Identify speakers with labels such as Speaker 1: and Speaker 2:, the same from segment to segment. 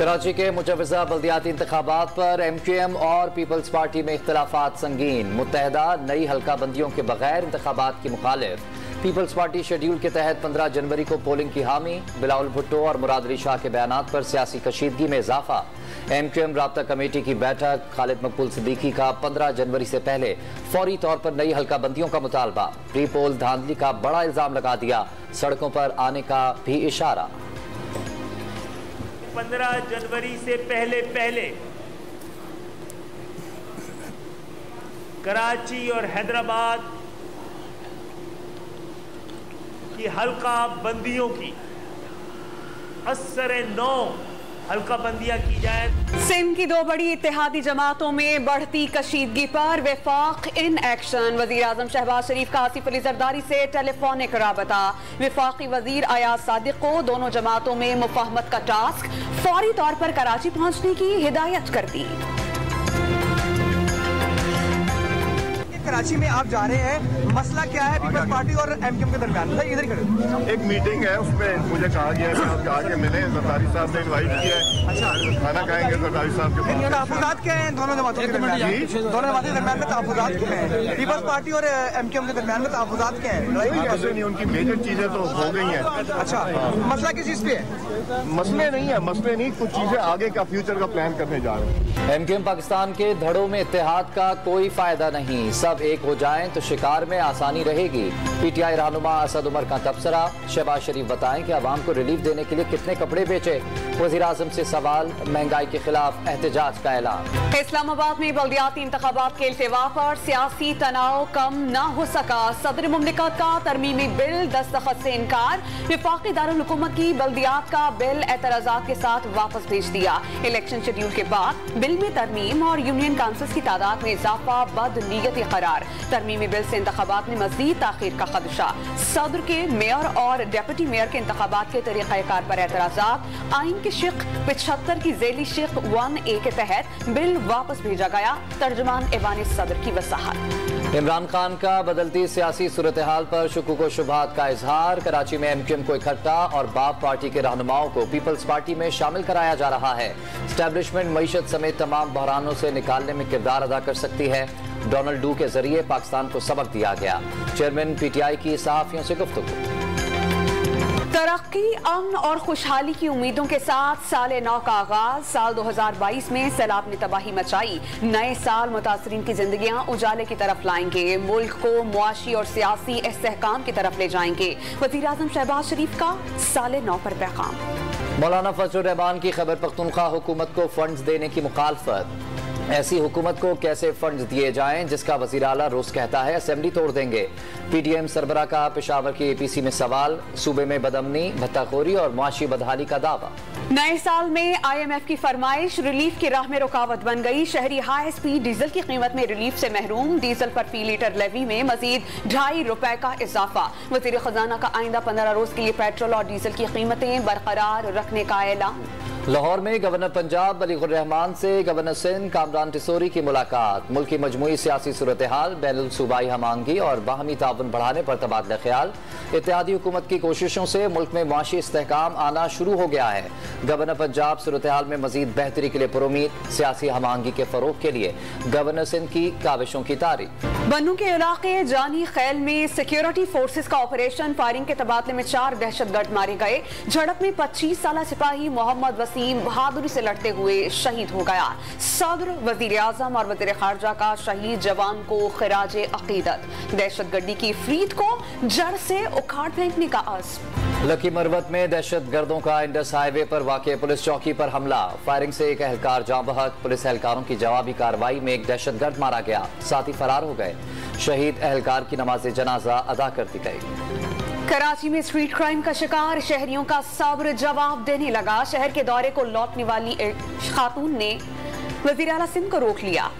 Speaker 1: कराची के मुजवजा बल्दियाती इंतखाबात पर MQM और पीपल्स पार्टी में इख्तलाफात संगीन। मुत्तहदा नई हल्का बंदियों के बगैर इंतखाबात की मुखालिफ। पीपल्स पार्टी शेड्यूल के तहत 15 जनवरी को पोलिंग की हामी। बिलावल भुट्टो और मुराद अली शाह के बयानात पर सियासी कशीदगी में इजाफा। MQM राब्ता कमेटी की बैठक। खालिद मकबूल सिद्दीकी का 15 जनवरी से पहले फौरी तौर पर नई हल्का बंदियों का मुतालबा। प्री पोल धांधली का बड़ा इल्जाम लगा दिया। सड़कों पर आने का भी इशारा।
Speaker 2: 15 जनवरी से पहले कराची और हैदराबाद की हल्का बंदियों की असर नौ हल्का बंदियां की जाए।
Speaker 3: सिंध की दो बड़ी इत्तेहादी जमातों में बढ़ती कशीदगी पर वफाक इन एक्शन। वजीर आजम शहबाज शरीफ का आसिफ अली जरदारी से टेलीफोनिक राबता। वफाकी वजीर अयाज सादिक को दोनों जमातों में मुफाहमत का टास्क। फौरी तौर पर कराची पहुंचने की हिदायत कर दी।
Speaker 4: कराची में आप जा रहे हैं, मसला क्या है पीपल्स पार्टी और MQM के दरमियान? इधर खड़े।
Speaker 5: एक मीटिंग है, उसमें मुझे कहा गया है कि आप जाके मिलें। जरदारी साहब ने इनवाइट किया है। अच्छा, खाना खाएंगे जरदारी साहब के पास।
Speaker 4: तहफ़्फ़ुज़ात क्या हैं दोनों जमातों के दरमियान? दोनों जमातों के दरमियान में तहफ़्फ़ुज़ात क्या हैं? पीपल्स पार्टी और MQM के दरमियान में तहफ़्फ़ुज़ात क्या हैं?
Speaker 5: ऐसे नहीं, उनकी मेजर चीजें तो हो गई हैं।
Speaker 4: अच्छा, मसला किस चीज़ पे है?
Speaker 5: मसले नहीं, कुछ चीजें आगे का फ्यूचर का प्लान करने जा रहे हैं।
Speaker 1: MQM पाकिस्तान के धड़ों में इत्तेहाद का कोई फायदा नहीं। सब एक हो जाएं तो शिकार में आसानी रहेगी। PTI रहनुमा असद उमर का तबसरा। शहबाज शरीफ बताएं कि अवाम को रिलीफ देने के लिए कितने कपड़े बेचे। वज़ीर आज़म से सवाल। महंगाई के खिलाफ एहतजाज का ऐलान।
Speaker 3: इस्लामाबाद में बल्दियाती इंतखाबात के इल्तिवा पर सियासी तनाव कम न हो सका। सदर मुमलिकत का तरमीमी बिल दस्तखत से इनकार। वफाकी दारुल हुकूमत की बल्दियात का बिल एतराज़ात के साथ वापस भेज दिया। इलेक्शन शेड्यूल के बाद बिल में तरमीम और यूनियन काउंसिल्स की तादाद में इजाफा बदनीयती करार। तरमीमी बिल से इंतखाबात में मजीद ताखीर का खदशा। सदर के मेयर और डेप्यूटी मेयर के इंतखाबात के तरीक़ाकार पर एतराज़ात। आइन के शिक 75 की ज़ेली शिक 1A के तहत बिल वापस भेजा गया। तर्जुमान ऐवान सदर की वसाहत।
Speaker 1: इमरान खान का बदलती सियासी सूरत हाल पर शुकूक व शुबहात का इजहार। कराची में MQM को इकट्ठा और बाप पार्टी के रहनुमाओं को पीपल्स पार्टी में शामिल कराया जा रहा है। एस्टैब्लिशमेंट मईशत समेत तमाम बहरानों से निकालने में किरदार अदा कर सकती है। डोनाल्ड डू के जरिए पाकिस्तान को सबक दिया गया। चेयरमैन PTI की सहाफियों से गुफ्तगू।
Speaker 3: तरक्की, अमन और खुशहाली की उम्मीदों के साथ साल नौ का आगाज। साल 2022 में सैलाब ने तबाही मचाई। नए साल मुतासरीन की जिंदगियां उजाले की तरफ लाएंगे। मुल्क को मुआशी और सियासी इस्तेहकाम की तरफ ले जाएंगे। वज़ीर आज़म शहबाज शरीफ का साल नौ पर पैगाम।
Speaker 1: मौलाना फजलुर रहमान की खैबर पख्तूनख्वा हुकूमत को फंड्स देने की मुखालफत। ऐसी हुकूमत को कैसे फंड्स दिए जाएं जिसका वज़ीर आला रोज कहता है असेंबली तोड़ देंगे। PDM सरबरा का पेशावर की APC में सवाल। सूबे में बदअमनी, भत्ताखोरी और मुआशी बदहाली का दावा।
Speaker 3: नए साल में IMF की फरमाइश रिलीफ की राह में रुकावट बन गई। शहरी हाई स्पीड डीजल की कीमत में रिलीफ से महरूम। डीजल पर फी लीटर लेवी में मजीद ₹2.5 का इजाफा। वज़ीर खजाना का आइंदा 15 रोज के लिए पेट्रोल और डीजल की कीमतें बरकरार रखने का ऐलान।
Speaker 1: लाहौर में गवर्नर पंजाब बलीगुर रहमान से गवर्नर सिंध कामरान टिसोरी की मुलाकात। मुल्क की मजमूई सियासी सूरत हाल, बैनुल सूबाई हमांगी और बाहमी ताउन बढ़ाने पर तबादला ख्याल। इत्तेहादी हुकूमत की कोशिशों से मुल्क में मुआशी इस्तेहकाम आना शुरू हो गया है। गवर्नर पंजाब सूरत हाल में मजीद बेहतरी के लिए पुरुमीद। सियासी हमांगी के फरोग के लिए गवर्नर सिंध की काविशों की तारीफ।
Speaker 3: बन्नू के इलाके जानी खैल में सिक्योरिटी फोर्सेस का ऑपरेशन। फायरिंग के तबादले में 4 दहशतगर्द मारे गए। झड़प में 25 साला सिपाही मोहम्मद वसीम बहादुरी से लड़ते हुए शहीद हो गया। सदर, वजीर आजम और वजीर खारजा का शहीद जवान को खिराजे अकीदत। दहशतगर्दी की फरीद को जड़ से उखाड़ फेंकने का अज़्म।
Speaker 1: लकी मरवत में दहशत गर्दों का इंडस हाईवे पर वाक़े पुलिस चौकी पर हमला। फायरिंग से एक एहलकार जाँ बहक। पुलिस एहलकारों की जवाबी कार्रवाई में एक दहशत गर्द मारा गया। साथी फरार हो गए। शहीद एहलकार की नमाज जनाजा अदा कर दी गई।
Speaker 3: कराची में स्ट्रीट क्राइम का शिकार शहरियों का सब्र जवाब देने लगा। शहर के दौरे को लौटने वाली खातून ने वज़ीर आला सिंध को रोक लिया।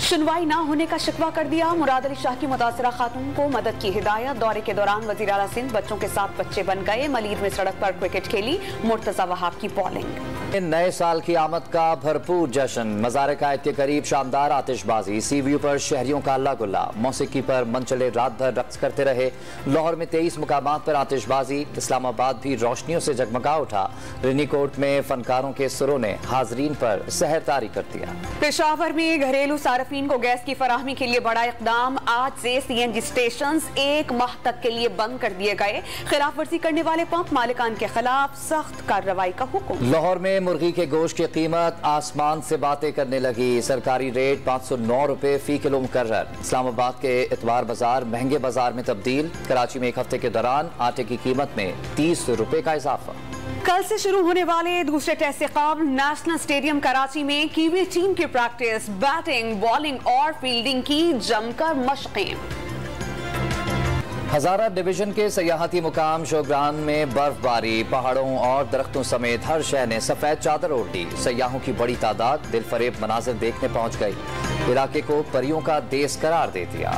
Speaker 3: सुनवाई ना होने का शिकवा कर दिया। मुराद अली शाह की मुतासरा खातून को मदद की हिदायत। दौरे के दौरान वज़ीर आला सिंध बच्चों के साथ बच्चे बन गए। मलीद में सड़क पर क्रिकेट खेली। मुर्तज़ा वहाब की बॉलिंग।
Speaker 1: नए साल की आमद का भरपूर जश्न, मज़ार कायद के करीब शानदार आतिशबाजी, सी व्यू पर शहरियों का अल्लाह गुल्ला, मौसीकी पर मनचले रात भर रक्स करते रहे। लाहौर में 23 मुकामात पर आतिशबाजी, इस्लामाबाद भी रोशनियों से जगमगा उठा। रेनीकोट में फनकारों के सुरों ने हाजरीन पर सहर तारी कर दिया।
Speaker 3: पेशावर में घरेलू सार्फिन को गैस की फराहमी के लिए बड़ा इकदाम, आज से CNG स्टेशन 1 माह तक के लिए बंद कर दिए गए। खिलाफ वर्जी करने वाले पंप मालिकान के खिलाफ सख्त कार्रवाई का हुक्म।
Speaker 1: लाहौर में मुर्गी के गोश्त की कीमत आसमान से बातें करने लगी, सरकारी रेट 509 रुपए फी किलो मुकर्रर। इस्लामाबाद के इतवार बाजार महंगे बाजार में तब्दील, कराची में एक हफ्ते के दौरान आटे की कीमत में 30 रुपए का इजाफा।
Speaker 3: कल से शुरू होने वाले दूसरे टेस्ट से कबल नेशनल स्टेडियम कराची में कीवी टीम की प्रैक्टिस, बैटिंग, बॉलिंग और फील्डिंग की जमकर मशकें।
Speaker 1: हजारा डिवीजन के सयाहती मुकाम शोग्रान में बर्फबारी, पहाड़ों और दरख्तों समेत हर शहर ने सफेद चादर ओढ़ ली। सयाहों की बड़ी तादाद दिलफरेब मनाजिर देखने पहुंच गई, इलाके को परियों का देश करार दे दिया।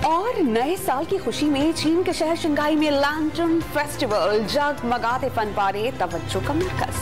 Speaker 3: और नए साल की खुशी में चीन के शहर शंघाई में लैंटर्न फेस्टिवल, जगमगाते फन पारे तवज्जो का मरकज।